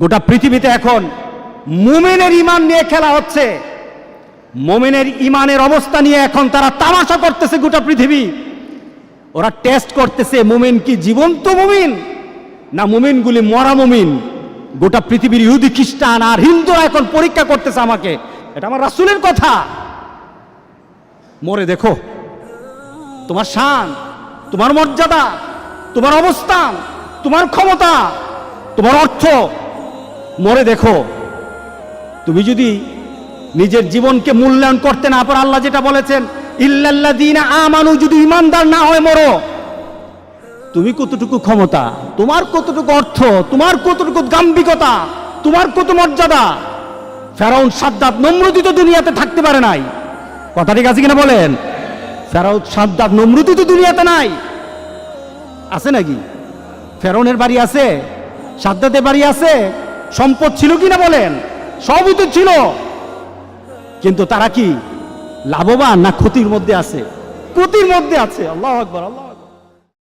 গোটা পৃথিবীতে এখন মুমিনের ঈমান নিয়ে খেলা হচ্ছে। মুমিনের ঈমানের অবস্থা নিয়ে এখন তারা তামাশা করতেছে গোটা পৃথিবী। ওরা টেস্ট করতেছে মুমিন কি জীবন্ত মুমিন না মুমিনগুলি মরা মুমিন। গোটা পৃথিবীর ইহুদি খ্রিস্টান আর হিন্দুরা এখন পরীক্ষা করতেছে আমাকে। এটা আমার রাসূলের কথা। মরে দেখো তোমার শান, তোমার মর্যাদা, তোমার অবস্থান, তোমার ক্ষমতা, তোমার অর্থ, মরে দেখো। তুমি যদি নিজের জীবনকে মূল্যায়ন করতে না পারো, আল্লাহ যেটা বলেছেন ইল্লাল্লাযীনা আমানু, যদি ইমানদার না হয় মরো, তুমি কতটুকু ক্ষমতা, তোমার কতটুকু অর্থ, তোমার কতটুকু গাম্ভীর্যতা, তোমার কত মর্যাদা। ফেরাউন, সাদ্দাত, নমরুদ তো দুনিয়াতে থাকতে পারে নাই। কথা ঠিক আছে কিনা বলেন? ফেরাউন, সাদ্দাত, নমরুদ তো দুনিয়াতে নাই। আছে নাকি? ফেরাউনের বাড়ি আছে, সাদ্দাতের বাড়ি আছে, সম্পদ ছিল কিনা বলেন? সবই তো ছিল, কিন্তু তারা কি লাভবান না ক্ষতির মধ্যে আছে? ক্ষতির মধ্যে আছে। আল্লাহু আকবার, আল্লাহু আকবার।